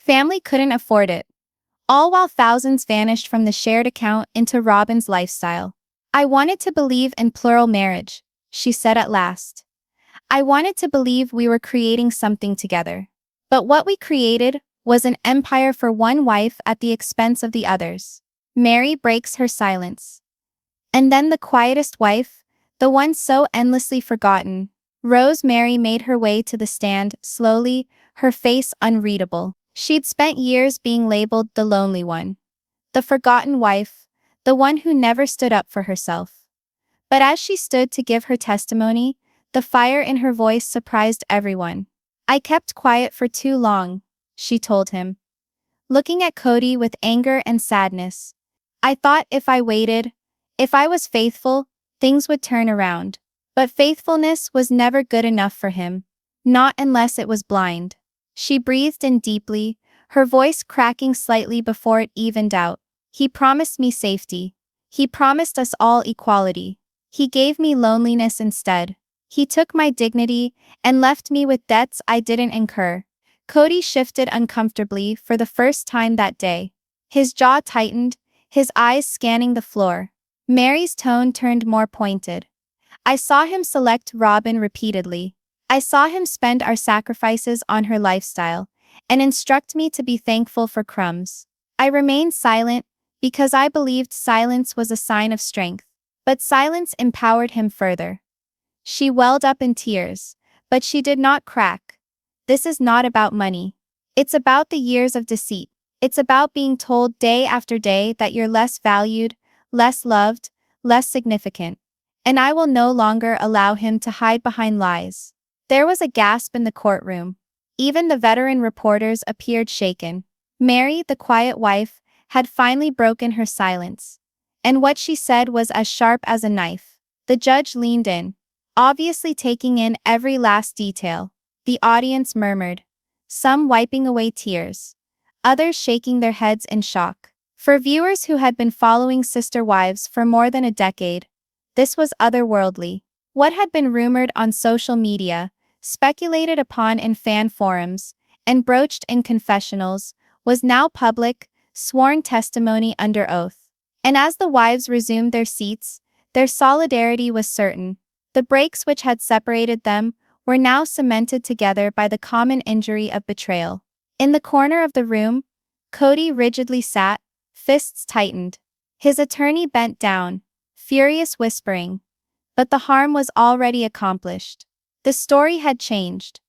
Family couldn't afford it. All while thousands vanished from the shared account into Robyn's lifestyle. I wanted to believe in plural marriage, she said at last. I wanted to believe we were creating something together. But what we created was an empire for one wife at the expense of the others. Meri breaks her silence. And then the quietest wife, the one so endlessly forgotten, Meri made her way to the stand, slowly, her face unreadable. She'd spent years being labeled the lonely one, the forgotten wife, the one who never stood up for herself. But as she stood to give her testimony, the fire in her voice surprised everyone. I kept quiet for too long, she told him, looking at Kody with anger and sadness. I thought if I waited, if I was faithful, things would turn around. But faithfulness was never good enough for him, not unless it was blind. She breathed in deeply, her voice cracking slightly before it evened out. He promised me safety. He promised us all equality. He gave me loneliness instead. He took my dignity and left me with debts I didn't incur. Kody shifted uncomfortably for the first time that day. His jaw tightened, his eyes scanning the floor. Meri's tone turned more pointed. I saw him select Robyn repeatedly. I saw him spend our sacrifices on her lifestyle, and instruct me to be thankful for crumbs. I remained silent, because I believed silence was a sign of strength. But silence empowered him further. She welled up in tears, but she did not crack. This is not about money. It's about the years of deceit. It's about being told day after day that you're less valued, less loved, less significant. And I will no longer allow him to hide behind lies. There was a gasp in the courtroom. Even the veteran reporters appeared shaken. Meri, the quiet wife, had finally broken her silence. And what she said was as sharp as a knife. The judge leaned in, obviously taking in every last detail. The audience murmured, some wiping away tears, others shaking their heads in shock. For viewers who had been following Sister Wives for more than a decade, this was otherworldly. What had been rumored on social media, speculated upon in fan forums, and broached in confessionals, was now public, sworn testimony under oath. And as the wives resumed their seats, their solidarity was certain. The breaks which had separated them were now cemented together by the common injury of betrayal. In the corner of the room, Kody rigidly sat, fists tightened. His attorney bent down, furious whispering. But the harm was already accomplished. The story had changed.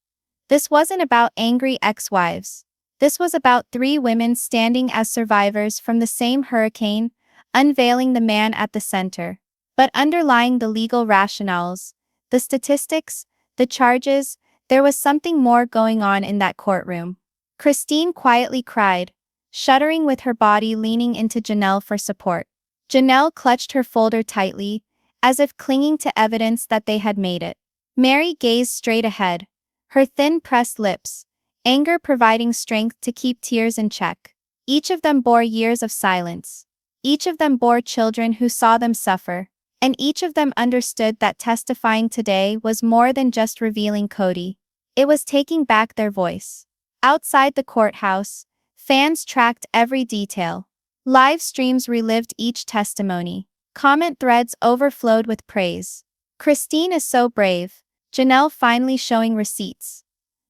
This wasn't about angry ex-wives. This was about three women standing as survivors from the same hurricane, unveiling the man at the center. But underlying the legal rationales, the statistics, the charges, there was something more going on in that courtroom. Christine quietly cried, shuddering with her body leaning into Janelle for support. Janelle clutched her folder tightly, as if clinging to evidence that they had made it. Meri gazed straight ahead, her thin pressed lips, anger providing strength to keep tears in check. Each of them bore years of silence. Each of them bore children who saw them suffer. And each of them understood that testifying today was more than just revealing Kody. It was taking back their voice. Outside the courthouse, fans tracked every detail. Live streams relived each testimony. Comment threads overflowed with praise. Christine is so brave. Janelle finally showing receipts.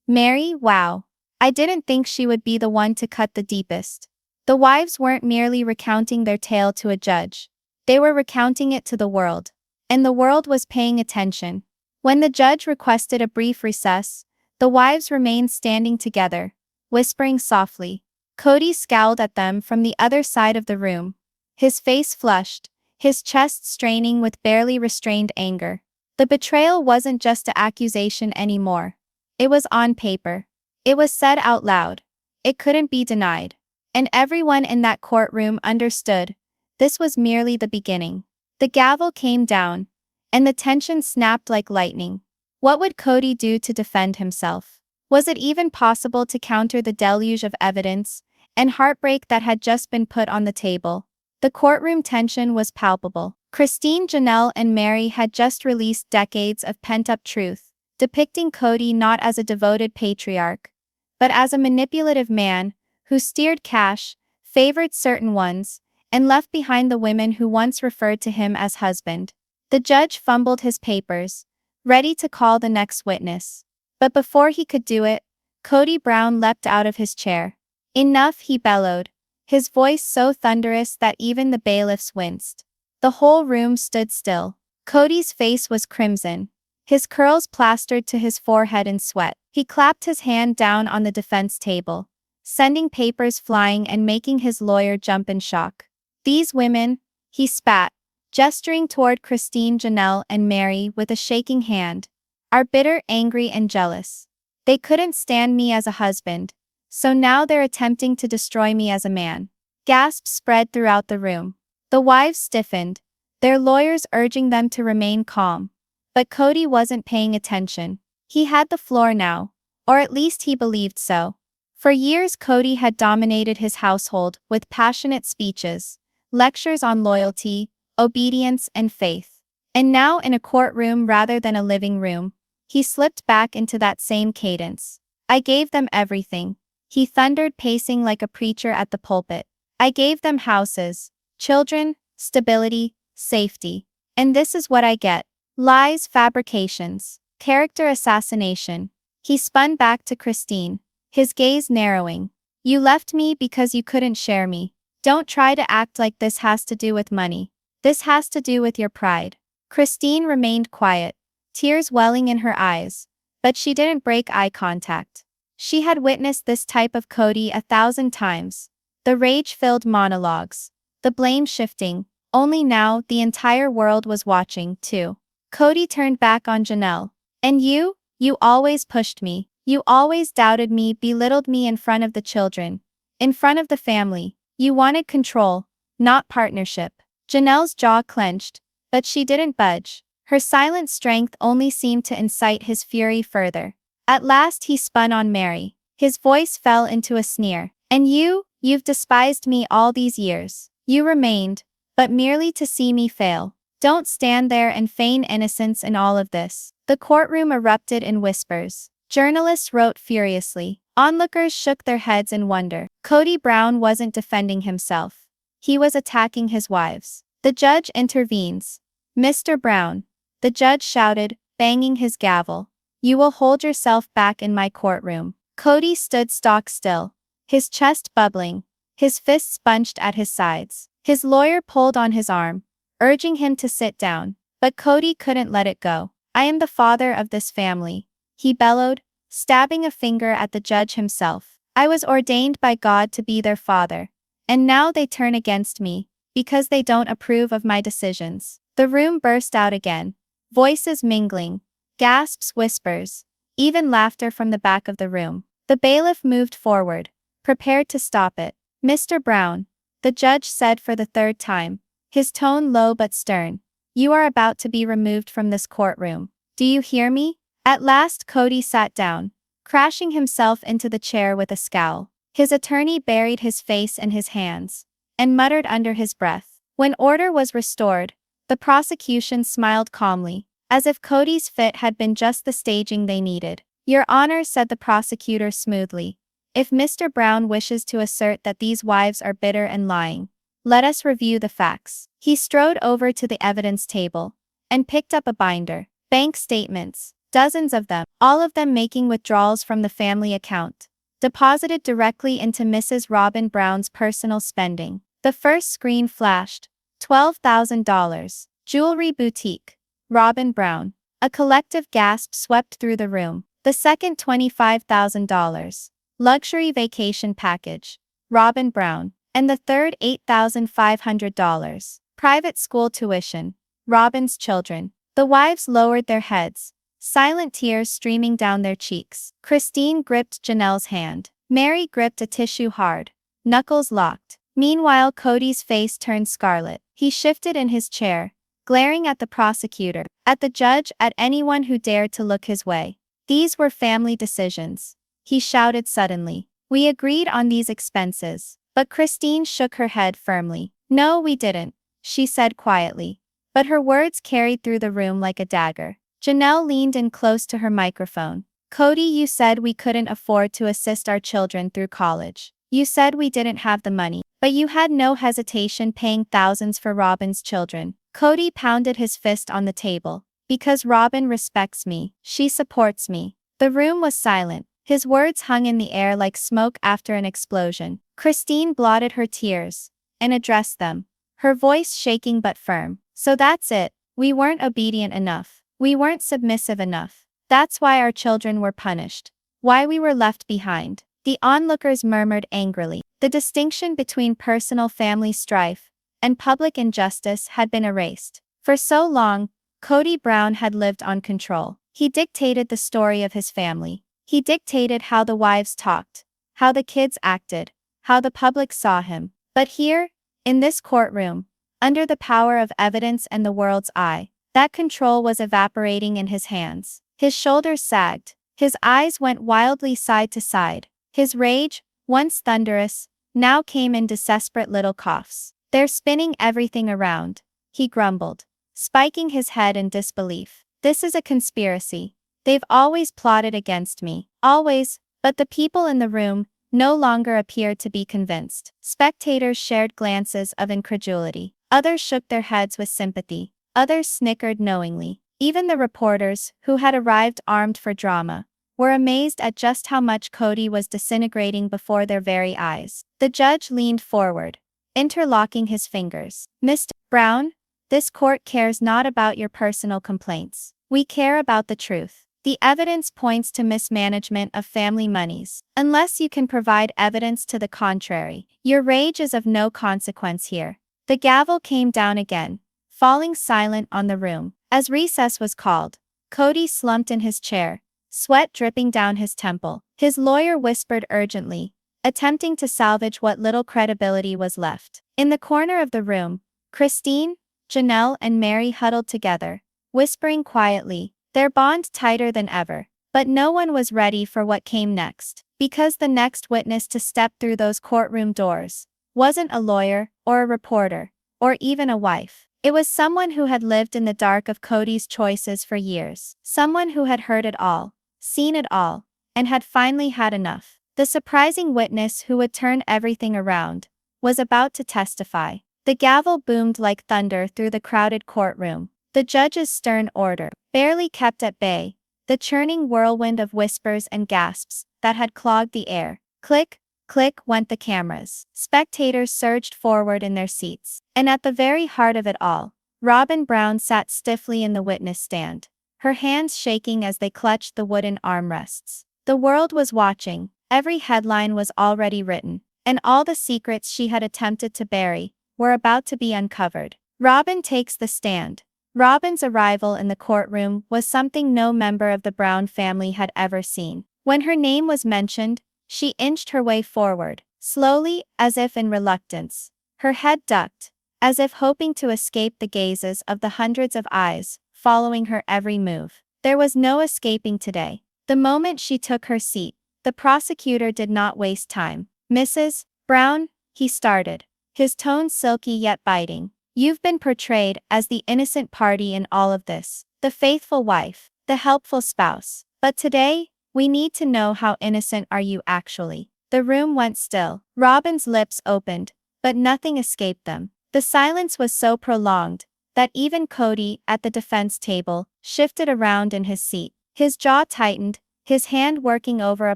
Meri, wow. I didn't think she would be the one to cut the deepest. The wives weren't merely recounting their tale to a judge. They were recounting it to the world. And the world was paying attention. When the judge requested a brief recess, the wives remained standing together, whispering softly. Kody scowled at them from the other side of the room. His face flushed, his chest straining with barely restrained anger. The betrayal wasn't just an accusation anymore. It was on paper. It was said out loud. It couldn't be denied. And everyone in that courtroom understood. This was merely the beginning. The gavel came down, and the tension snapped like lightning. What would Kody do to defend himself? Was it even possible to counter the deluge of evidence and heartbreak that had just been put on the table? The courtroom tension was palpable. Christine, Janelle, and Meri had just released decades of pent-up truth, depicting Kody not as a devoted patriarch, but as a manipulative man who steered cash, favored certain ones, and left behind the women who once referred to him as husband. The judge fumbled his papers, ready to call the next witness. But before he could do it, Kody Brown leapt out of his chair. "Enough," he bellowed, his voice so thunderous that even the bailiffs winced. The whole room stood still. Kody's face was crimson, his curls plastered to his forehead in sweat. He clapped his hand down on the defense table, sending papers flying and making his lawyer jump in shock. "These women," he spat, gesturing toward Christine, Janelle, and Meri with a shaking hand, "are bitter, angry, and jealous. They couldn't stand me as a husband, so now they're attempting to destroy me as a man." Gasps spread throughout the room. The wives stiffened, their lawyers urging them to remain calm. But Kody wasn't paying attention. He had the floor now, or at least he believed so. For years Kody had dominated his household with passionate speeches, lectures on loyalty, obedience, and faith. And now, in a courtroom rather than a living room, he slipped back into that same cadence. "I gave them everything," he thundered, pacing like a preacher at the pulpit. "I gave them houses, children, stability, safety. And this is what I get. Lies, fabrications, character assassination." He spun back to Christine, his gaze narrowing. "You left me because you couldn't share me. Don't try to act like this has to do with money. This has to do with your pride." Christine remained quiet, tears welling in her eyes, but she didn't break eye contact. She had witnessed this type of Kody 1,000 times. The rage-filled monologues, the blame shifting, only now the entire world was watching, too. Kody turned back on Janelle. "And you always pushed me. You always doubted me, belittled me in front of the children, in front of the family. You wanted control, not partnership." Janelle's jaw clenched, but she didn't budge. Her silent strength only seemed to incite his fury further. At last he spun on Meri. His voice fell into a sneer. "And you've despised me all these years. You remained, but merely to see me fail. Don't stand there and feign innocence in all of this." The courtroom erupted in whispers. Journalists wrote furiously. Onlookers shook their heads in wonder. Kody Brown wasn't defending himself. He was attacking his wives. The judge intervenes. "Mr. Brown," the judge shouted, banging his gavel, "you will hold yourself back in my courtroom." Kody stood stock still, his chest bubbling, his fists bunched at his sides. His lawyer pulled on his arm, urging him to sit down, but Kody couldn't let it go. "I am the father of this family," he bellowed, stabbing a finger at the judge himself. "I was ordained by God to be their father. And now they turn against me, because they don't approve of my decisions." The room burst out again, voices mingling, gasps, whispers, even laughter from the back of the room. The bailiff moved forward, prepared to stop it. "Mr. Brown," the judge said for the third time, his tone low but stern, "you are about to be removed from this courtroom. Do you hear me?" At last Kody sat down, crashing himself into the chair with a scowl. His attorney buried his face in his hands, and muttered under his breath. When order was restored, the prosecution smiled calmly, as if Kody's fit had been just the staging they needed. "Your Honor," said the prosecutor smoothly, "if Mr. Brown wishes to assert that these wives are bitter and lying, let us review the facts." He strode over to the evidence table, and picked up a binder. Bank statements, dozens of them, all of them making withdrawals from the family account, deposited directly into Mrs. Robyn Brown's personal spending. The first screen flashed. $12,000. Jewelry boutique. Robyn Brown. A collective gasp swept through the room. The second $25,000. Luxury vacation package. Robyn Brown. And the third $8,500. Private school tuition. Robyn's children. The wives lowered their heads, silent tears streaming down their cheeks. Christine gripped Janelle's hand. Meri gripped a tissue hard, knuckles locked. Meanwhile, Kody's face turned scarlet. He shifted in his chair, glaring at the prosecutor, at the judge, at anyone who dared to look his way. "These were family decisions," he shouted suddenly. "We agreed on these expenses." But Christine shook her head firmly. "No, we didn't," she said quietly. But her words carried through the room like a dagger. Janelle leaned in close to her microphone. "Kody, you said we couldn't afford to assist our children through college. You said we didn't have the money, but you had no hesitation paying thousands for Robyn's children. Kody pounded his fist on the table. Because Robyn respects me, she supports me. The room was silent. His words hung in the air like smoke after an explosion. Christine blotted her tears and addressed them, her voice shaking but firm. So that's it. We weren't obedient enough. We weren't submissive enough. That's why our children were punished. Why we were left behind. The onlookers murmured angrily. The distinction between personal family strife and public injustice had been erased. For so long, Kody Brown had lived on control. He dictated the story of his family. He dictated how the wives talked, how the kids acted, how the public saw him. But here, in this courtroom, under the power of evidence and the world's eye, that control was evaporating in his hands. His shoulders sagged. His eyes went wildly side to side. His rage, once thunderous, now came in desperate little coughs. They're spinning everything around, he grumbled, spiking his head in disbelief. This is a conspiracy. They've always plotted against me. Always, but the people in the room no longer appeared to be convinced. Spectators shared glances of incredulity. Others shook their heads with sympathy. Others snickered knowingly. Even the reporters, who had arrived armed for drama, were amazed at just how much Kody was disintegrating before their very eyes. The judge leaned forward, interlocking his fingers. Mr. Brown, this court cares not about your personal complaints. We care about the truth. The evidence points to mismanagement of family monies. Unless you can provide evidence to the contrary, your rage is of no consequence here. The gavel came down again, falling silent on the room. As recess was called, Kody slumped in his chair, sweat dripping down his temple. His lawyer whispered urgently, attempting to salvage what little credibility was left. In the corner of the room, Christine, Janelle and Meri huddled together, whispering quietly, their bond tighter than ever. But no one was ready for what came next, because the next witness to step through those courtroom doors wasn't a lawyer, or a reporter, or even a wife. It was someone who had lived in the dark of Kody's choices for years. Someone who had heard it all, seen it all, and had finally had enough. The surprising witness who would turn everything around was about to testify. The gavel boomed like thunder through the crowded courtroom. The judge's stern order barely kept at bay the churning whirlwind of whispers and gasps that had clogged the air. Click, click went the cameras. Spectators surged forward in their seats. And at the very heart of it all, Robyn Brown sat stiffly in the witness stand, her hands shaking as they clutched the wooden armrests. The world was watching, every headline was already written, and all the secrets she had attempted to bury were about to be uncovered. Robyn takes the stand. Robyn's arrival in the courtroom was something no member of the Brown family had ever seen. When her name was mentioned, she inched her way forward, slowly, as if in reluctance. Her head ducked, as if hoping to escape the gazes of the hundreds of eyes following her every move. There was no escaping today. The moment she took her seat, the prosecutor did not waste time. Mrs. Brown, he started, his tone silky yet biting. You've been portrayed as the innocent party in all of this, the faithful wife, the helpful spouse. But today, we need to know how innocent are you actually. The room went still. Robyn's lips opened, but nothing escaped them. The silence was so prolonged that even Kody, at the defense table, shifted around in his seat. His jaw tightened, his hand working over a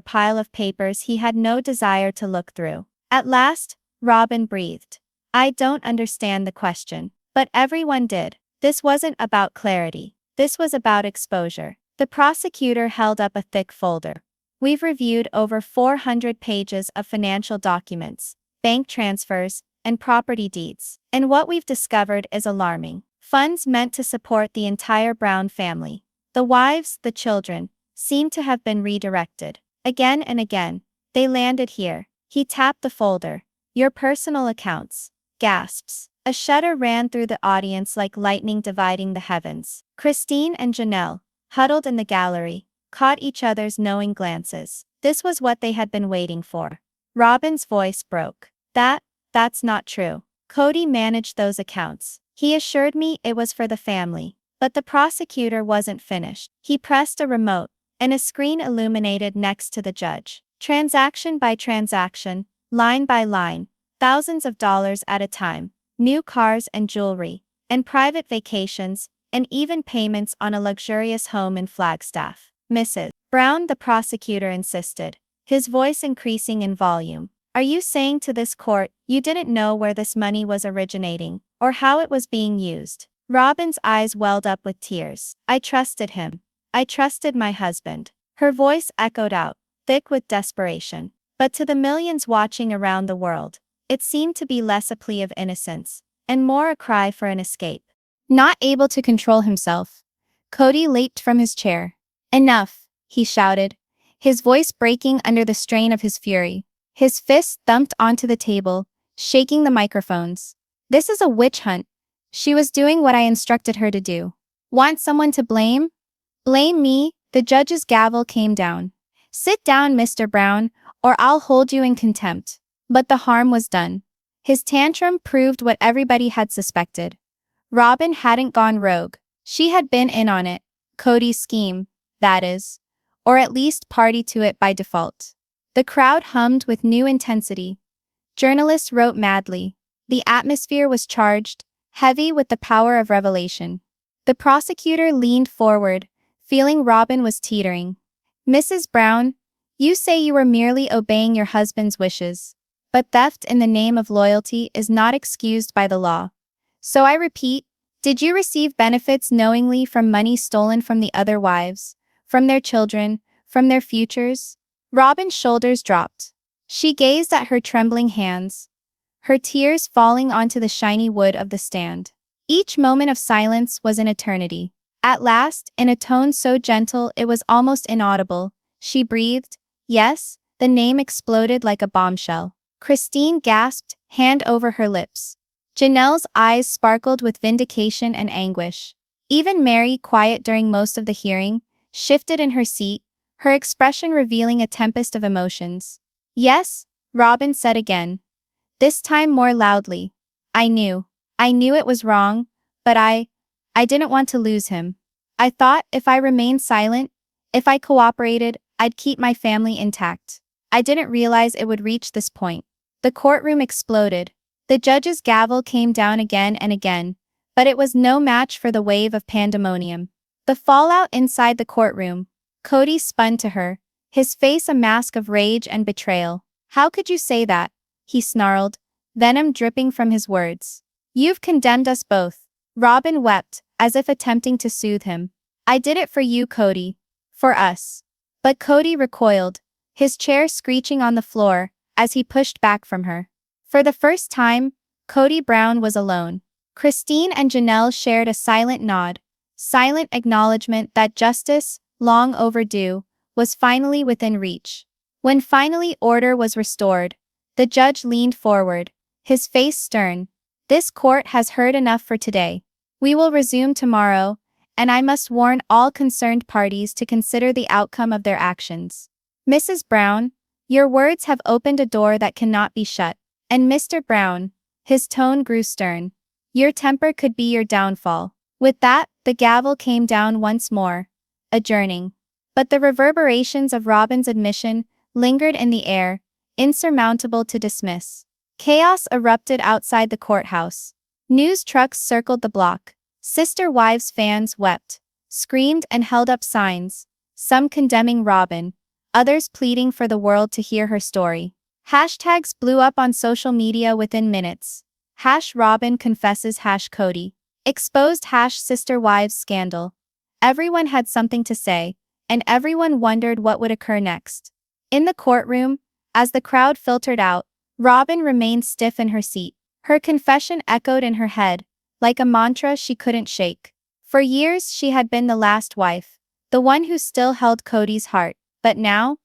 pile of papers he had no desire to look through. At last, Robyn breathed. I don't understand the question. But everyone did. This wasn't about clarity. This was about exposure. The prosecutor held up a thick folder. We've reviewed over 400 pages of financial documents, bank transfers, and property deeds. And what we've discovered is alarming. Funds meant to support the entire Brown family, the wives, the children, seem to have been redirected. Again and again, they landed here. He tapped the folder. Your personal accounts. Gasps. A shudder ran through the audience like lightning dividing the heavens. Christine and Janelle, huddled in the gallery, caught each other's knowing glances. This was what they had been waiting for. Robyn's voice broke. That's not true. Kody managed those accounts. He assured me it was for the family. But the prosecutor wasn't finished. He pressed a remote, and a screen illuminated next to the judge. Transaction by transaction, line by line, thousands of dollars at a time, new cars and jewelry, and private vacations, and even payments on a luxurious home in Flagstaff. Mrs. Brown, the prosecutor insisted, his voice increasing in volume. Are you saying to this court you didn't know where this money was originating, or how it was being used? Robyn's eyes welled up with tears. I trusted him. I trusted my husband. Her voice echoed out, thick with desperation. But to the millions watching around the world, it seemed to be less a plea of innocence, and more a cry for an escape. Not able to control himself, Kody leaped from his chair. Enough, he shouted, his voice breaking under the strain of his fury. His fist thumped onto the table, shaking the microphones. This is a witch hunt. She was doing what I instructed her to do. Want someone to blame? Blame me? The judge's gavel came down. Sit down, Mr. Brown, or I'll hold you in contempt. But the harm was done. His tantrum proved what everybody had suspected. Robyn hadn't gone rogue. She had been in on it. Kody's scheme, that is. Or at least party to it by default. The crowd hummed with new intensity. Journalists wrote madly. The atmosphere was charged, heavy with the power of revelation. The prosecutor leaned forward, feeling Robyn was teetering. Mrs. Brown, you say you were merely obeying your husband's wishes. But theft in the name of loyalty is not excused by the law. So I repeat, did you receive benefits knowingly from money stolen from the other wives, from their children, from their futures? Robyn's shoulders dropped. She gazed at her trembling hands, her tears falling onto the shiny wood of the stand. Each moment of silence was an eternity. At last, in a tone so gentle it was almost inaudible, she breathed, yes. The name exploded like a bombshell. Christine gasped, hand over her lips. Janelle's eyes sparkled with vindication and anguish. Even Meri, quiet during most of the hearing, shifted in her seat, her expression revealing a tempest of emotions. Yes, Robyn said again. This time more loudly. I knew it was wrong, but I didn't want to lose him. I thought if I remained silent, if I cooperated, I'd keep my family intact. I didn't realize it would reach this point. The courtroom exploded. The judge's gavel came down again and again, but it was no match for the wave of pandemonium. The fallout inside the courtroom. Kody spun to her, his face a mask of rage and betrayal. How could you say that? He snarled, venom dripping from his words. You've condemned us both. Robyn wept, as if attempting to soothe him. I did it for you, Kody. For us. But Kody recoiled, his chair screeching on the floor, as he pushed back from her. For the first time, Kody Brown was alone. Christine and Janelle shared a silent nod, silent acknowledgement that justice, long overdue, was finally within reach. When finally order was restored, the judge leaned forward, his face stern. This court has heard enough for today. We will resume tomorrow, and I must warn all concerned parties to consider the outcome of their actions. Mrs. Brown, your words have opened a door that cannot be shut. And Mr. Brown, his tone grew stern. Your temper could be your downfall. With that, the gavel came down once more, adjourning. But the reverberations of Robyn's admission lingered in the air, insurmountable to dismiss. Chaos erupted outside the courthouse. News trucks circled the block. Sister Wives fans wept, screamed and held up signs, some condemning Robyn, others pleading for the world to hear her story. Hashtags blew up on social media within minutes. #Robyn confesses #Kody. Exposed #Sister Wives scandal. Everyone had something to say, and everyone wondered what would occur next. In the courtroom, as the crowd filtered out, Robyn remained stiff in her seat. Her confession echoed in her head, like a mantra she couldn't shake. For years she had been the last wife, the one who still held Kody's heart, but now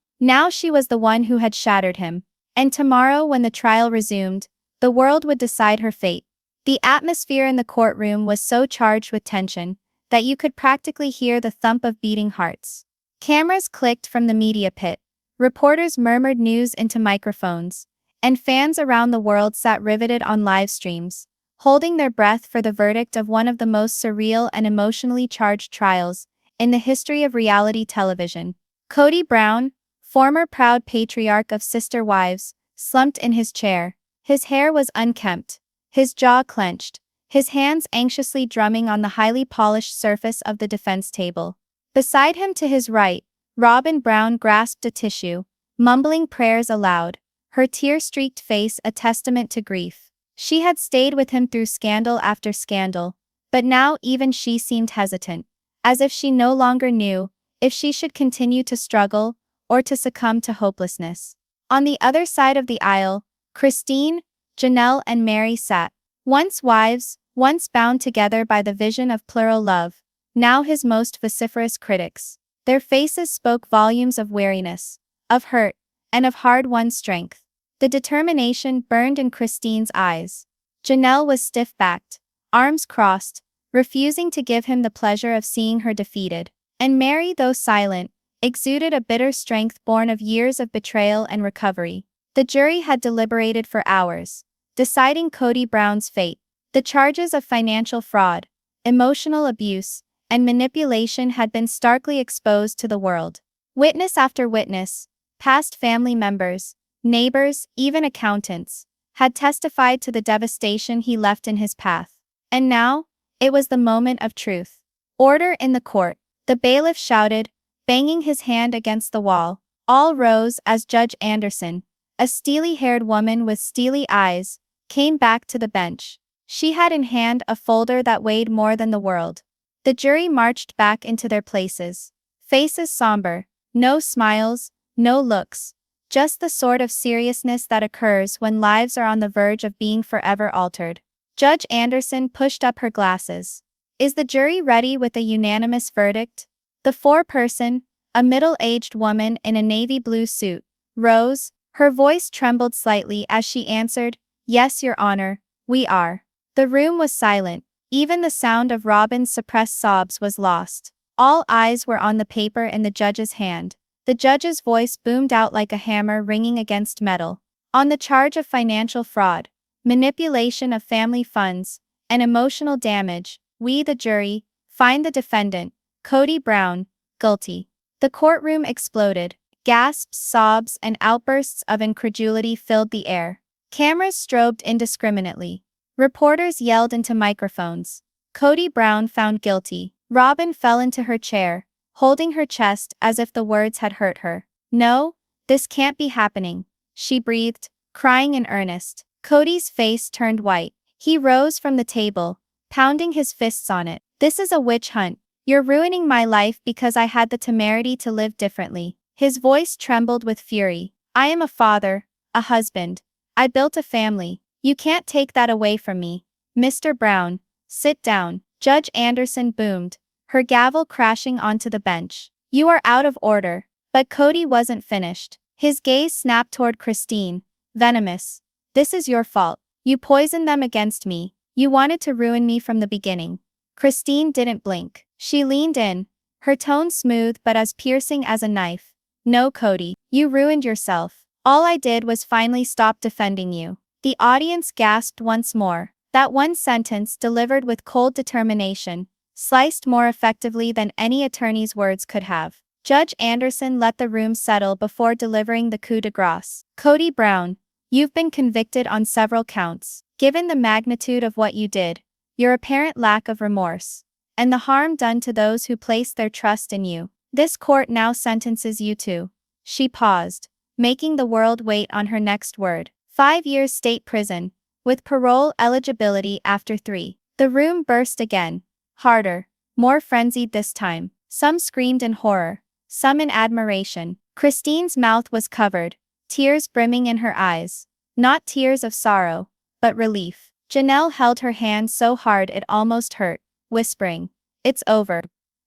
she was the one who had shattered him. And tomorrow, when the trial resumed, the world would decide her fate. The atmosphere in the courtroom was so charged with tension that you could practically hear the thump of beating hearts. Cameras clicked from the media pit, reporters murmured news into microphones, and fans around the world sat riveted on live streams, holding their breath for the verdict of one of the most surreal and emotionally charged trials in the history of reality television. Kody Brown, former proud patriarch of Sister Wives, slumped in his chair. His hair was unkempt, his jaw clenched, his hands anxiously drumming on the highly polished surface of the defense table. Beside him to his right, Robyn Brown grasped a tissue, mumbling prayers aloud, her tear-streaked face a testament to grief. She had stayed with him through scandal after scandal, but now even she seemed hesitant, as if she no longer knew if she should continue to struggle or to succumb to hopelessness. On the other side of the aisle, Christine, Janelle and Meri sat, once wives, once bound together by the vision of plural love, now his most vociferous critics. Their faces spoke volumes of weariness, of hurt, and of hard-won strength. The determination burned in Christine's eyes. Janelle was stiff-backed, arms crossed, refusing to give him the pleasure of seeing her defeated. And Meri, though silent, exuded a bitter strength born of years of betrayal and recovery. The jury had deliberated for hours, deciding Kody Brown's fate. The charges of financial fraud, emotional abuse, and manipulation had been starkly exposed to the world. Witness after witness, past family members, neighbors, even accountants, had testified to the devastation he left in his path. And now, it was the moment of truth. Order in the court, the bailiff shouted, banging his hand against the wall. All rose as Judge Anderson, a steely-haired woman with steely eyes, came back to the bench. She had in hand a folder that weighed more than the world. The jury marched back into their places. Faces somber, no smiles, no looks, just the sort of seriousness that occurs when lives are on the verge of being forever altered. Judge Anderson pushed up her glasses. Is the jury ready with a unanimous verdict? The foreperson, a middle-aged woman in a navy blue suit, rose. Her voice trembled slightly as she answered, "Yes, Your Honor, we are." The room was silent. Even the sound of Robyn's suppressed sobs was lost. All eyes were on the paper in the judge's hand. The judge's voice boomed out like a hammer ringing against metal. On the charge of financial fraud, manipulation of family funds, and emotional damage, we, the jury, find the defendant, Kody Brown, guilty. The courtroom exploded. Gasps, sobs, and outbursts of incredulity filled the air. Cameras strobed indiscriminately. Reporters yelled into microphones. Kody Brown found guilty. Robyn fell into her chair, holding her chest as if the words had hurt her. "No, this can't be happening," she breathed, crying in earnest. Kody's face turned white. He rose from the table, pounding his fists on it. "This is a witch hunt. You're ruining my life because I had the temerity to live differently." His voice trembled with fury. "I am a father, a husband. I built a family. You can't take that away from me. Mr. Brown, sit down." Judge Anderson boomed, her gavel crashing onto the bench. "You are out of order." But Kody wasn't finished. His gaze snapped toward Christine, venomous. "This is your fault. You poisoned them against me. You wanted to ruin me from the beginning." Christine didn't blink. She leaned in, her tone smooth but as piercing as a knife. "No, Kody, you ruined yourself. All I did was finally stop defending you." The audience gasped once more. That one sentence, delivered with cold determination, sliced more effectively than any attorney's words could have. Judge Anderson let the room settle before delivering the coup de grace. "Kody Brown, you've been convicted on several counts. Given the magnitude of what you did, your apparent lack of remorse, and the harm done to those who placed their trust in you, this court now sentences you to..." She paused, making the world wait on her next word. 5 years state prison, with parole eligibility after 3. The room burst again. Harder, more frenzied this time. Some screamed in horror, some in admiration. Christine's mouth was covered, tears brimming in her eyes. Not tears of sorrow, but relief. Janelle held her hand so hard it almost hurt, whispering, "It's over.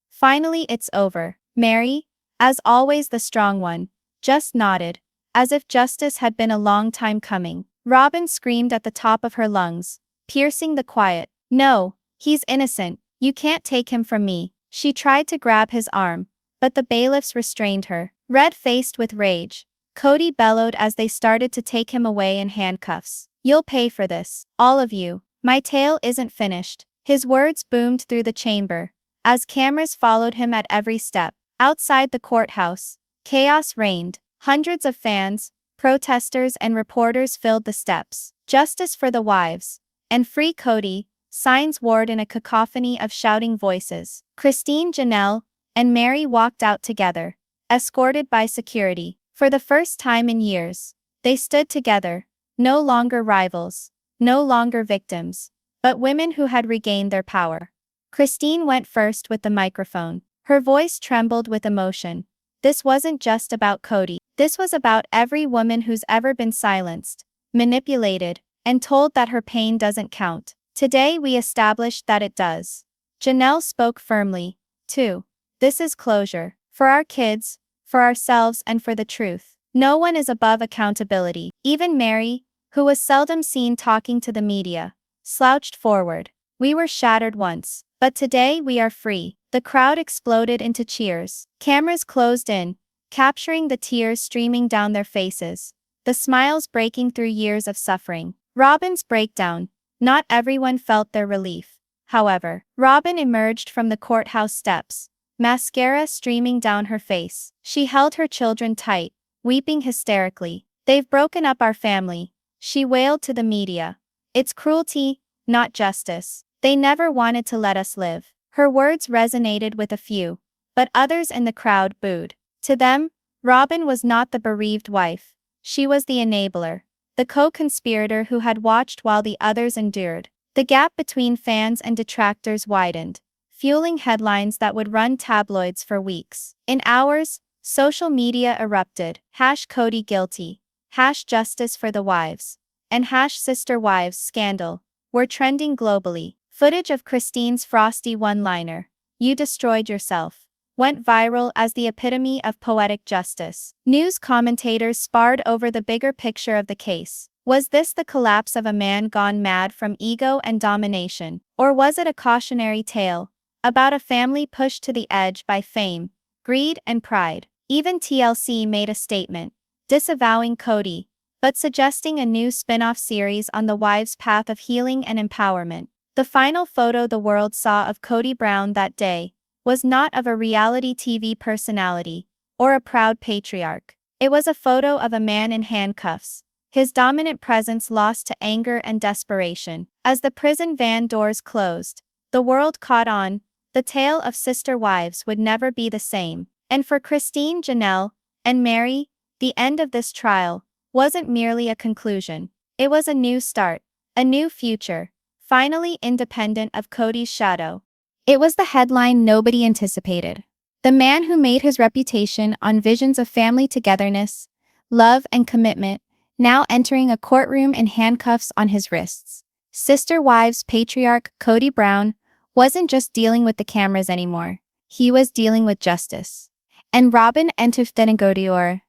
Finally it's over." Meri, as always the strong one, just nodded, as if justice had been a long time coming. Robyn screamed at the top of her lungs, piercing the quiet. "No, he's innocent. You can't take him from me." She tried to grab his arm, but the bailiffs restrained her. Red-faced with rage, Kody bellowed as they started to take him away in handcuffs. "You'll pay for this, all of you. My tale isn't finished." His words boomed through the chamber, as cameras followed him at every step. Outside the courthouse, chaos reigned. Hundreds of fans, Protesters and reporters filled the steps. Justice for the wives. And free Kody, signs roared in a cacophony of shouting voices. Christine, Janelle, and Meri walked out together, escorted by security. For the first time in years, they stood together, no longer rivals, no longer victims, but women who had regained their power. Christine went first with the microphone. Her voice trembled with emotion. This wasn't just about Kody. This was about every woman who's ever been silenced, manipulated, and told that her pain doesn't count. Today we established that it does. Janelle spoke firmly, too. This is closure. For our kids, for ourselves, and for the truth. No one is above accountability. Even Meri, who was seldom seen talking to the media, slouched forward. We were shattered once, but today we are free. The crowd exploded into cheers. Cameras closed in, capturing the tears streaming down their faces, the smiles breaking through years of suffering. Robyn's breakdown. Not everyone felt their relief. However, Robyn emerged from the courthouse steps, mascara streaming down her face. She held her children tight, weeping hysterically. They've broken up our family, she wailed to the media. It's cruelty, not justice. They never wanted to let us live. Her words resonated with a few, but others in the crowd booed. To them, Robyn was not the bereaved wife. She was the enabler, the co-conspirator who had watched while the others endured. The gap between fans and detractors widened, fueling headlines that would run tabloids for weeks. In hours, social media erupted. #Kody guilty, #justice for the wives, and #sister wives scandal were trending globally. Footage of Christine's frosty one-liner, "You destroyed yourself," went viral as the epitome of poetic justice. News commentators sparred over the bigger picture of the case. Was this the collapse of a man gone mad from ego and domination? Or was it a cautionary tale about a family pushed to the edge by fame, greed, and pride? Even TLC made a statement, disavowing Kody, but suggesting a new spin-off series on the wives' path of healing and empowerment. The final photo the world saw of Kody Brown that day was not of a reality TV personality or a proud patriarch. It was a photo of a man in handcuffs, his dominant presence lost to anger and desperation. As the prison van doors closed, the world caught on. The tale of sister wives would never be the same. And for Christine, Janelle, and Meri, the end of this trial wasn't merely a conclusion. It was a new start, a new future, finally independent of Kody's shadow. It was the headline nobody anticipated. The man who made his reputation on visions of family togetherness, love, and commitment, now entering a courtroom in handcuffs on his wrists. Sister wives patriarch Kody Brown wasn't just dealing with the cameras anymore. He was dealing with justice. And Robyn entuftenigodyor.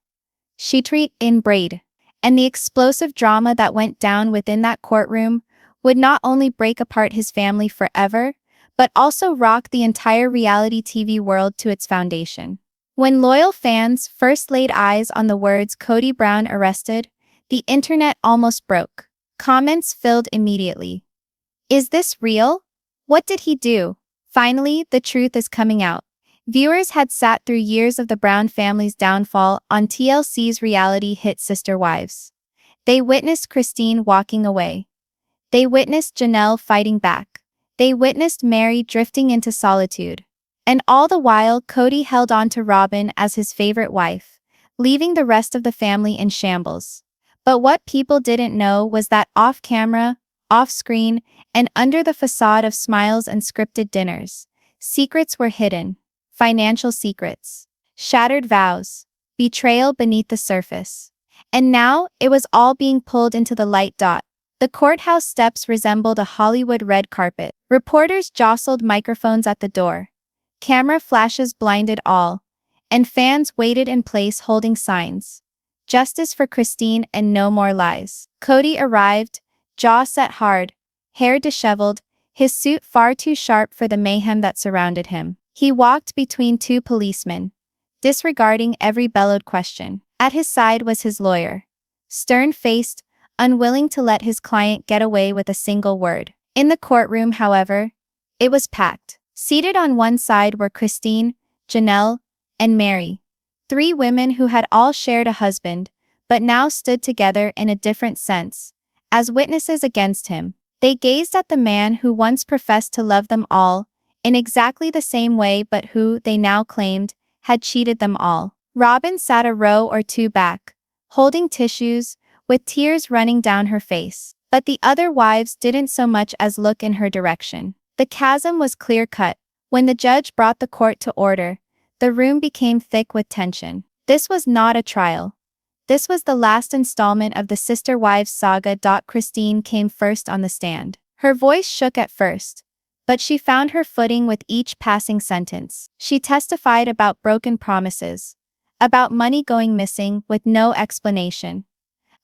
She treat in braid. And the explosive drama that went down within that courtroom would not only break apart his family forever, but also rock the entire reality TV world to its foundation. When loyal fans first laid eyes on the words "Kody Brown arrested," the internet almost broke. Comments filled immediately. Is this real? What did he do? Finally, the truth is coming out. Viewers had sat through years of the Brown family's downfall on TLC's reality hit Sister Wives. They witnessed Christine walking away. They witnessed Janelle fighting back. They witnessed Meri drifting into solitude. And all the while, Kody held on to Robyn as his favorite wife, leaving the rest of the family in shambles. But what people didn't know was that off-camera, off-screen, and under the facade of smiles and scripted dinners, secrets were hidden. Financial secrets, shattered vows, betrayal beneath the surface. And now, it was all being pulled into the light dot. The courthouse steps resembled a Hollywood red carpet. Reporters jostled microphones at the door. Camera flashes blinded all, and fans waited in place holding signs. Justice for Christine and no more lies. Kody arrived, jaw set hard, hair disheveled, his suit far too sharp for the mayhem that surrounded him. He walked between two policemen, disregarding every bellowed question. At his side was his lawyer, stern-faced, unwilling to let his client get away with a single word. In the courtroom, however, it was packed. Seated on one side were Christine, Janelle, and Meri, three women who had all shared a husband, but now stood together in a different sense, as witnesses against him. They gazed at the man who once professed to love them all, in exactly the same way but who, they now claimed, had cheated them all. Robyn sat a row or two back, holding tissues, with tears running down her face. But the other wives didn't so much as look in her direction. The chasm was clear-cut. When the judge brought the court to order, the room became thick with tension. This was not a trial. This was the last installment of the Sister Wives saga. Christine came first on the stand. Her voice shook at first, but she found her footing with each passing sentence. She testified about broken promises, about money going missing with no explanation,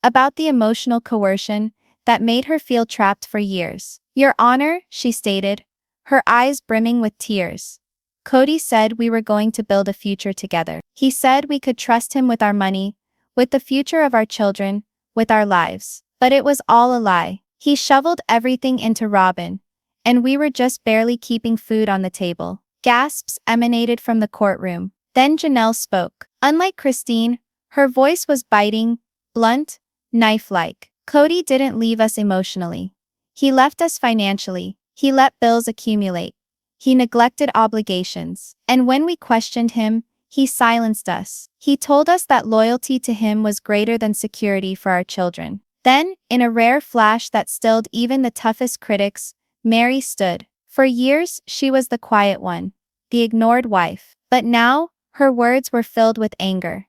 about the emotional coercion that made her feel trapped for years. "Your Honor," she stated, her eyes brimming with tears. "Kody said we were going to build a future together. He said we could trust him with our money, with the future of our children, with our lives. But it was all a lie. He shoveled everything into Robyn, and we were just barely keeping food on the table." Gasps emanated from the courtroom. Then Janelle spoke. Unlike Christine, her voice was biting, blunt, knife-like. "Kody didn't leave us emotionally. He left us financially. He let bills accumulate. He neglected obligations. And when we questioned him, he silenced us. He told us that loyalty to him was greater than security for our children." Then, in a rare flash that stilled even the toughest critics, Meri stood. For years, she was the quiet one, the ignored wife. But now, her words were filled with anger.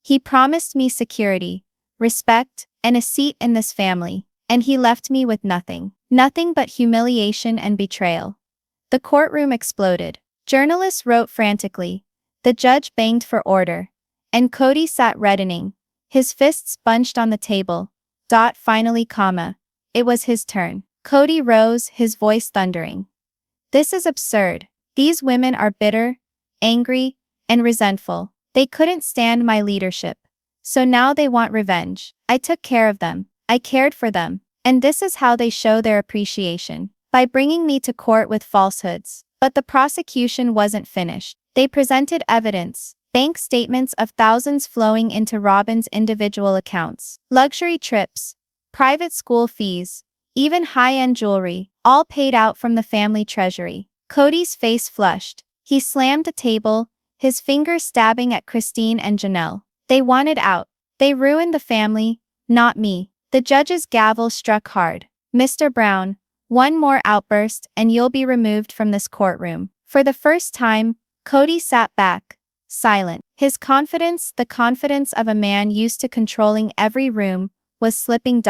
"He promised me security, respect, and a seat in this family, and he left me with nothing. Nothing but humiliation and betrayal." The courtroom exploded. Journalists wrote frantically. The judge banged for order. And Kody sat reddening, his fists bunched on the table. Finally, it was his turn. Kody rose, his voice thundering. "This is absurd. These women are bitter, angry, and resentful. They couldn't stand my leadership. So now they want revenge. I took care of them. I cared for them. And this is how they show their appreciation. By bringing me to court with falsehoods." But the prosecution wasn't finished. They presented evidence, bank statements of thousands flowing into Robyn's individual accounts, luxury trips, private school fees, even high-end jewelry, all paid out from the family treasury. Kody's face flushed. He slammed the table, his fingers stabbing at Christine and Janelle. "They wanted out. They ruined the family, not me." The judge's gavel struck hard. "Mr. Brown, one more outburst and you'll be removed from this courtroom." For the first time, Kody sat back, silent. His confidence, the confidence of a man used to controlling every room, was slipping.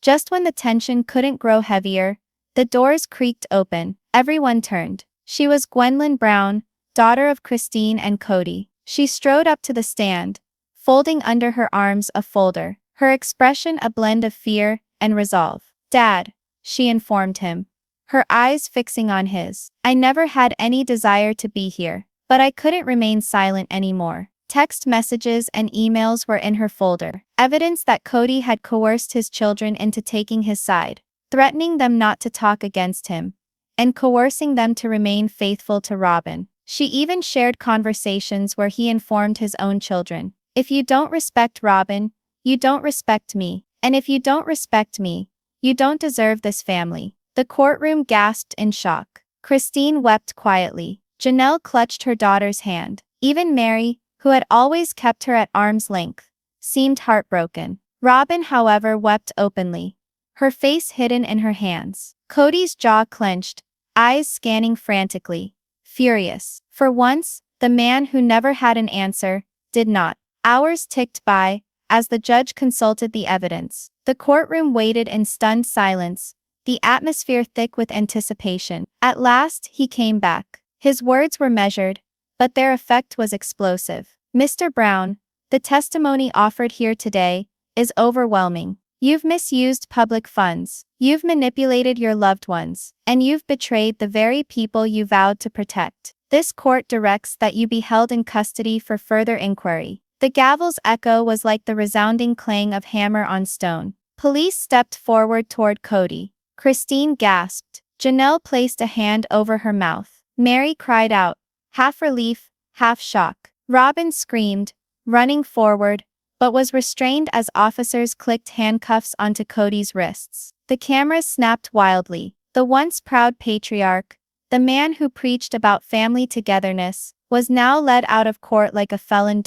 Just when the tension couldn't grow heavier, the doors creaked open. Everyone turned. She was Gwendolyn Brown, daughter of Christine and Kody. She strode up to the stand, folding under her arms a folder, her expression a blend of fear and resolve. "Dad," she informed him, her eyes fixing on his. "I never had any desire to be here, but I couldn't remain silent anymore." Text messages and emails were in her folder, evidence that Kody had coerced his children into taking his side, threatening them not to talk against him, and coercing them to remain faithful to Robyn. She even shared conversations where he informed his own children, "If you don't respect Robyn, you don't respect me, and if you don't respect me, you don't deserve this family." The courtroom gasped in shock. Christine wept quietly. Janelle clutched her daughter's hand. Even Meri, who had always kept her at arm's length, seemed heartbroken. Robyn, however, wept openly, her face hidden in her hands. Kody's jaw clenched, eyes scanning frantically, furious. For once, the man who never had an answer, did not. Hours ticked by, as the judge consulted the evidence. The courtroom waited in stunned silence, the atmosphere thick with anticipation. At last, he came back. His words were measured, but their effect was explosive. "Mr. Brown, the testimony offered here today is overwhelming. You've misused public funds, you've manipulated your loved ones, and you've betrayed the very people you vowed to protect. This court directs that you be held in custody for further inquiry." The gavel's echo was like the resounding clang of hammer on stone. Police stepped forward toward Kody. Christine gasped. Janelle placed a hand over her mouth. Meri cried out, half relief, half shock. Robyn screamed, running forward, but was restrained as officers clicked handcuffs onto Kody's wrists. The cameras snapped wildly. The once proud patriarch, the man who preached about family togetherness, was now led out of court like a felon.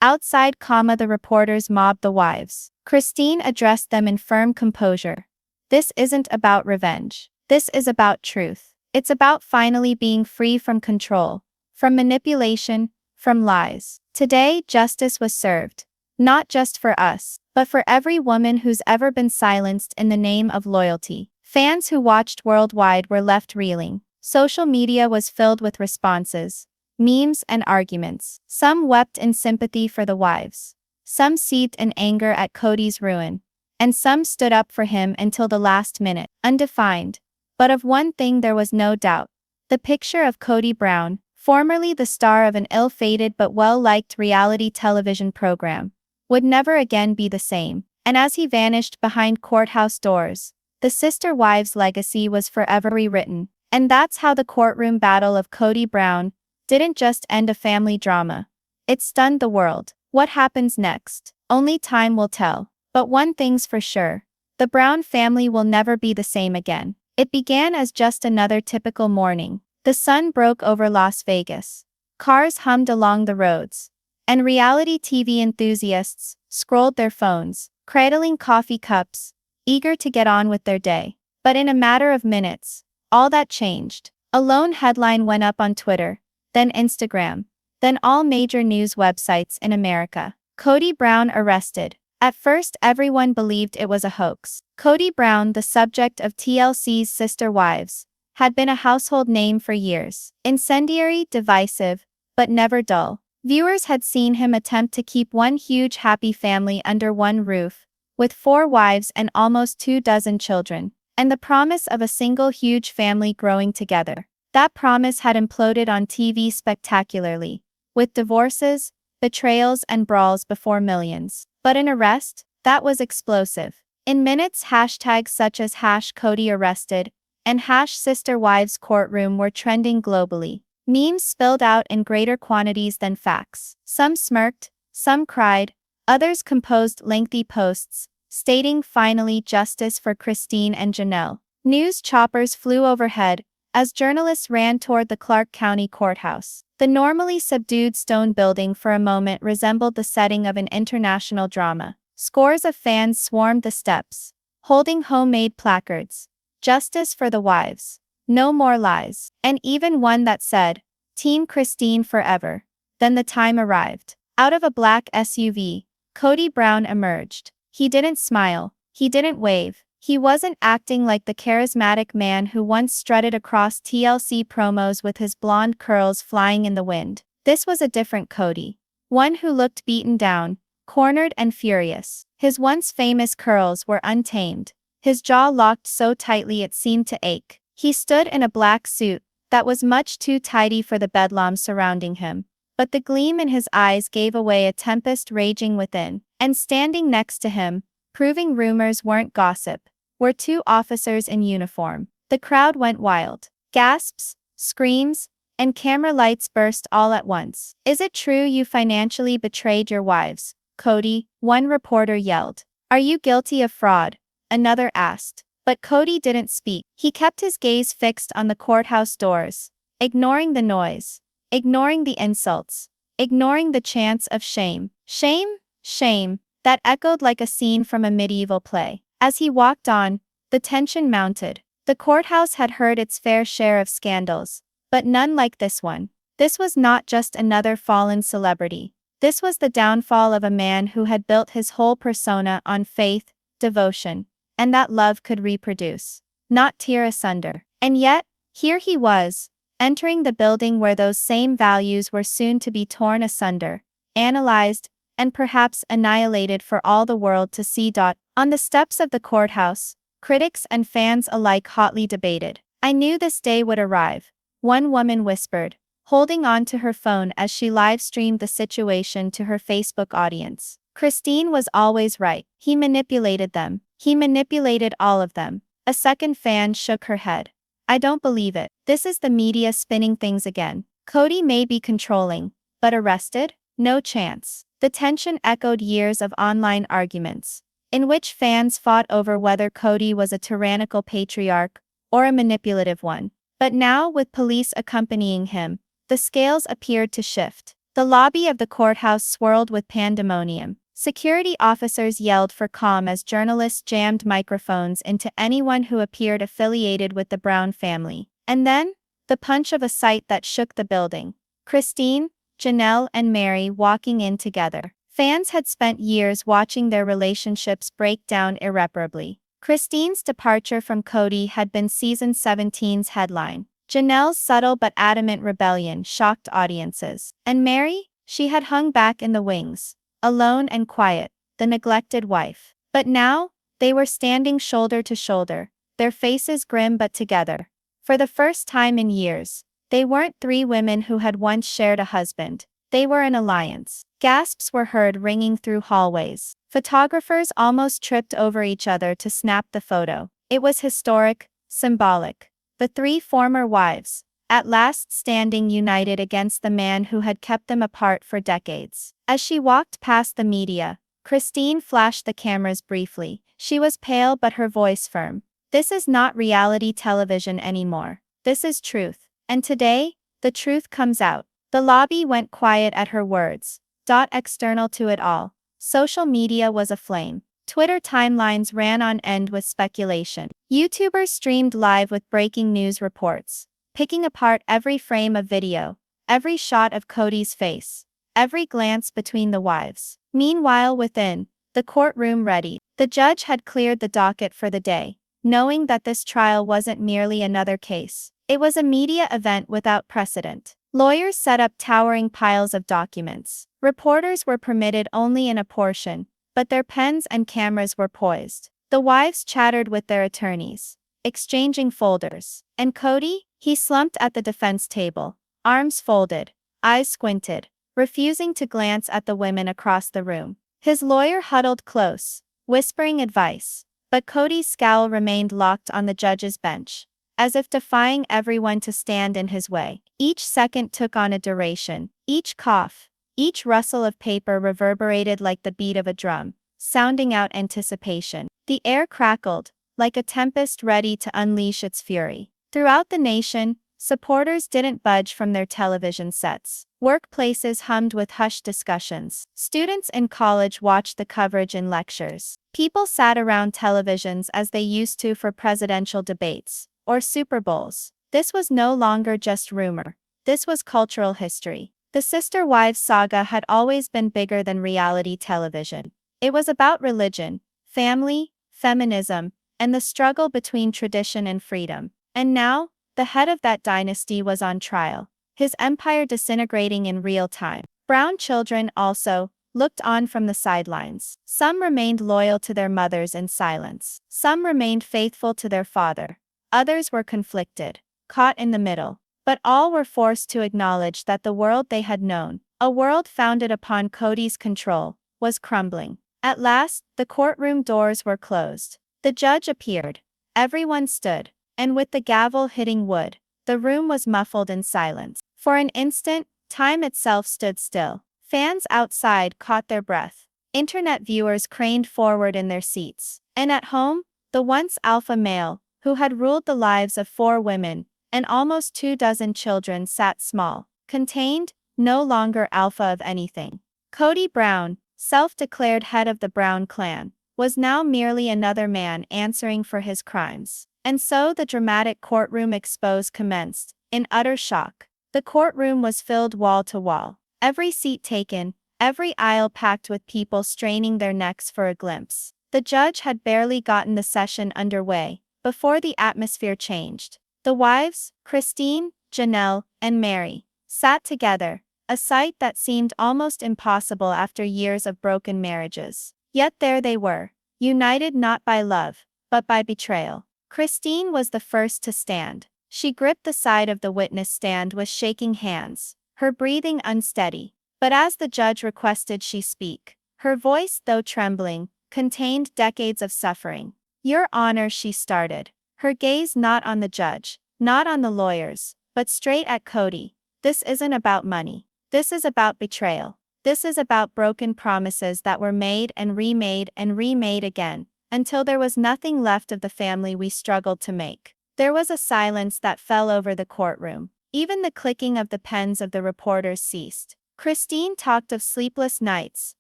Outside, the reporters mobbed the wives. Christine addressed them in firm composure. This isn't about revenge. This is about truth. It's about finally being free from control, from manipulation, from lies. Today, justice was served. Not just for us, but for every woman who's ever been silenced in the name of loyalty. Fans who watched worldwide were left reeling. Social media was filled with responses, memes and arguments. Some wept in sympathy for the wives. Some seethed in anger at Kody's ruin. And some stood up for him until the last minute, undefined. But of one thing there was no doubt. The picture of Kody Brown, formerly the star of an ill-fated but well-liked reality television program, would never again be the same. And as he vanished behind courthouse doors, the sister wives' legacy was forever rewritten. And that's how the courtroom battle of Kody Brown didn't just end a family drama. It stunned the world. What happens next? Only time will tell. But one thing's for sure. The Brown family will never be the same again. It began as just another typical morning. The sun broke over Las Vegas. Cars hummed along the roads. And reality TV enthusiasts scrolled their phones, cradling coffee cups, eager to get on with their day. But in a matter of minutes, all that changed. A lone headline went up on Twitter, then Instagram, then all major news websites in America. Kody Brown arrested. At first, everyone believed it was a hoax. Kody Brown, the subject of TLC's Sister Wives, had been a household name for years. Incendiary, divisive, but never dull. Viewers had seen him attempt to keep one huge happy family under one roof, with 4 wives and almost 24 children, and the promise of a single huge family growing together. That promise had imploded on TV spectacularly, with divorces, betrayals and brawls before millions. But an arrest? That was explosive. In minutes, hashtags such as #KodyArrested and #SisterWivesCourtroom were trending globally. Memes spilled out in greater quantities than facts. Some smirked, some cried, others composed lengthy posts, stating finally justice for Christine and Janelle. News choppers flew overhead as journalists ran toward the Clark County Courthouse. The normally subdued stone building for a moment resembled the setting of an international drama. Scores of fans swarmed the steps, holding homemade placards. Justice for the wives. No more lies. And even one that said, Team Christine forever. Then the time arrived. Out of a black SUV, Kody Brown emerged. He didn't smile. He didn't wave. He wasn't acting like the charismatic man who once strutted across TLC promos with his blonde curls flying in the wind. This was a different Kody. One who looked beaten down, cornered and furious. His once famous curls were untamed. His jaw locked so tightly it seemed to ache. He stood in a black suit that was much too tidy for the bedlam surrounding him. But the gleam in his eyes gave away a tempest raging within. And standing next to him, proving rumors weren't gossip, were 2 officers in uniform. The crowd went wild. Gasps, screams, and camera lights burst all at once. Is it true you financially betrayed your wives, Kody? One reporter yelled. Are you guilty of fraud? Another asked. But Kody didn't speak. He kept his gaze fixed on the courthouse doors, ignoring the noise, ignoring the insults, ignoring the chants of shame. Shame? Shame, that echoed like a scene from a medieval play. As he walked on, the tension mounted. The courthouse had heard its fair share of scandals, but none like this one. This was not just another fallen celebrity. This was the downfall of a man who had built his whole persona on faith, devotion, and that love could reproduce, not tear asunder. And yet, here he was, entering the building where those same values were soon to be torn asunder, analyzed, and perhaps annihilated for all the world to see. On the steps of the courthouse, critics and fans alike hotly debated. I knew this day would arrive, one woman whispered, holding on to her phone as she live-streamed the situation to her Facebook audience. Christine was always right. He manipulated them. He manipulated all of them. A second fan shook her head. I don't believe it. This is the media spinning things again. Kody may be controlling, but arrested? No chance. The tension echoed years of online arguments, in which fans fought over whether Kody was a tyrannical patriarch or a manipulative one. But now, with police accompanying him, the scales appeared to shift. The lobby of the courthouse swirled with pandemonium. Security officers yelled for calm as journalists jammed microphones into anyone who appeared affiliated with the Brown family. And then, the punch of a sight that shook the building. Christine, Janelle, and Meri walking in together. Fans had spent years watching their relationships break down irreparably. Christine's departure from Kody had been season 17's headline. Janelle's subtle but adamant rebellion shocked audiences. And Meri, she had hung back in the wings, alone and quiet, the neglected wife. But now, they were standing shoulder to shoulder, their faces grim but together. For the first time in years, they weren't three women who had once shared a husband. They were an alliance. Gasps were heard ringing through hallways. Photographers almost tripped over each other to snap the photo. It was historic, symbolic. The three former wives, at last standing united against the man who had kept them apart for decades. As she walked past the media, Christine flashed the cameras briefly. She was pale but her voice firm. This is not reality television anymore. This is truth. And today, the truth comes out. The lobby went quiet at her words. External to it all, social media was aflame. Twitter timelines ran on end with speculation. YouTubers streamed live with breaking news reports, picking apart every frame of video, every shot of Kody's face, every glance between the wives. Meanwhile, within the courtroom readied. The judge had cleared the docket for the day, knowing that this trial wasn't merely another case. It was a media event without precedent. Lawyers set up towering piles of documents. Reporters were permitted only in a portion, but their pens and cameras were poised. The wives chattered with their attorneys, exchanging folders. And Kody, he slumped at the defense table, arms folded, eyes squinted, refusing to glance at the women across the room. His lawyer huddled close, whispering advice, but Kody's scowl remained locked on the judge's bench, as if defying everyone to stand in his way. Each second took on a duration. Each cough, each rustle of paper reverberated like the beat of a drum, sounding out anticipation. The air crackled, like a tempest ready to unleash its fury. Throughout the nation, supporters didn't budge from their television sets. Workplaces hummed with hushed discussions. Students in college watched the coverage in lectures. People sat around televisions as they used to for presidential debates or Super Bowls. This was no longer just rumor. This was cultural history. The Sister Wives saga had always been bigger than reality television. It was about religion, family, feminism, and the struggle between tradition and freedom. And now, the head of that dynasty was on trial, his empire disintegrating in real time. Brown children also looked on from the sidelines. Some remained loyal to their mothers in silence. Some remained faithful to their father. Others were conflicted, caught in the middle. But all were forced to acknowledge that the world they had known, a world founded upon Kody's control, was crumbling. At last, the courtroom doors were closed. The judge appeared. Everyone stood, and with the gavel hitting wood, the room was muffled in silence. For an instant, time itself stood still. Fans outside caught their breath. Internet viewers craned forward in their seats. And at home, the once alpha male, who had ruled the lives of 4 women, and almost 24 children sat small, contained, no longer alpha of anything. Kody Brown, self-declared head of the Brown clan, was now merely another man answering for his crimes. And so the dramatic courtroom expose commenced, in utter shock. The courtroom was filled wall to wall, every seat taken, every aisle packed with people straining their necks for a glimpse. The judge had barely gotten the session underway before the atmosphere changed. The wives, Christine, Janelle, and Meri, sat together, a sight that seemed almost impossible after years of broken marriages. Yet there they were, united not by love, but by betrayal. Christine was the first to stand. She gripped the side of the witness stand with shaking hands, her breathing unsteady. But as the judge requested she speak, her voice, though trembling, contained decades of suffering. "Your Honor," she started, her gaze not on the judge, not on the lawyers, but straight at Kody. "This isn't about money. This is about betrayal. This is about broken promises that were made and remade again, until there was nothing left of the family we struggled to make. There was a silence that fell over the courtroom. Even the clicking of the pens of the reporters ceased. Christine talked of sleepless nights,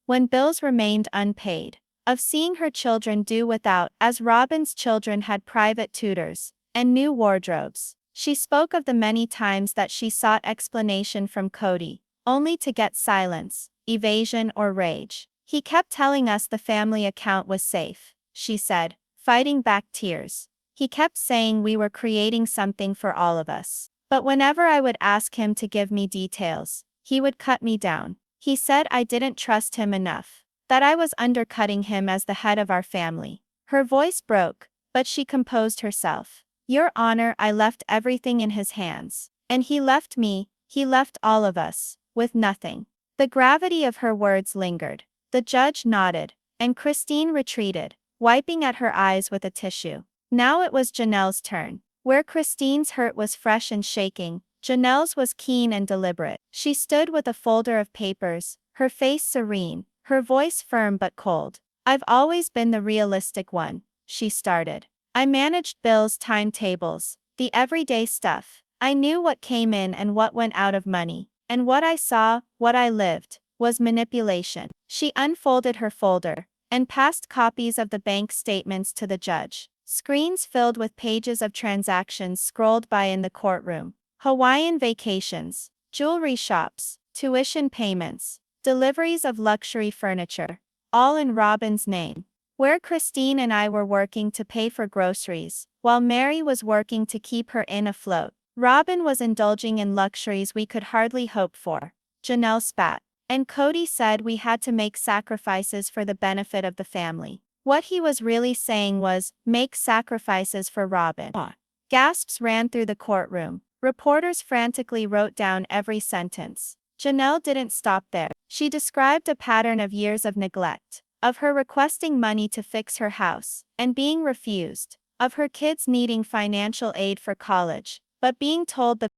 when bills remained unpaid, of seeing her children do without, as Robyn's children had private tutors and new wardrobes. She spoke of the many times that she sought explanation from Kody, only to get silence, evasion, or rage. He kept telling us the family account was safe, she said, fighting back tears. He kept saying we were creating something for all of us. But whenever I would ask him to give me details, he would cut me down. He said I didn't trust him enough, that I was undercutting him as the head of our family. Her voice broke, but she composed herself. Your Honor, I left everything in his hands. And he left me, he left all of us, with nothing. The gravity of her words lingered. The judge nodded, and Christine retreated, wiping at her eyes with a tissue. Now it was Janelle's turn. Where Christine's hurt was fresh and shaking, Janelle's was keen and deliberate. She stood with a folder of papers, her face serene, her voice firm but cold. I've always been the realistic one, she started. I managed bills, timetables, the everyday stuff. I knew what came in and what went out of money, and what I saw, what I lived, was manipulation. She unfolded her folder and passed copies of the bank statements to the judge. Screens filled with pages of transactions scrolled by in the courtroom. Hawaiian vacations, jewelry shops, tuition payments, deliveries of luxury furniture, all in Robyn's name. Where Christine and I were working to pay for groceries, while Meri was working to keep her inn afloat. Robyn was indulging in luxuries we could hardly hope for. Janelle spat. And Kody said we had to make sacrifices for the benefit of the family. What he was really saying was, make sacrifices for Robyn. Gasps ran through the courtroom. Reporters frantically wrote down every sentence. Janelle didn't stop there. She described a pattern of years of neglect, of her requesting money to fix her house, and being refused, of her kids needing financial aid for college, but being told the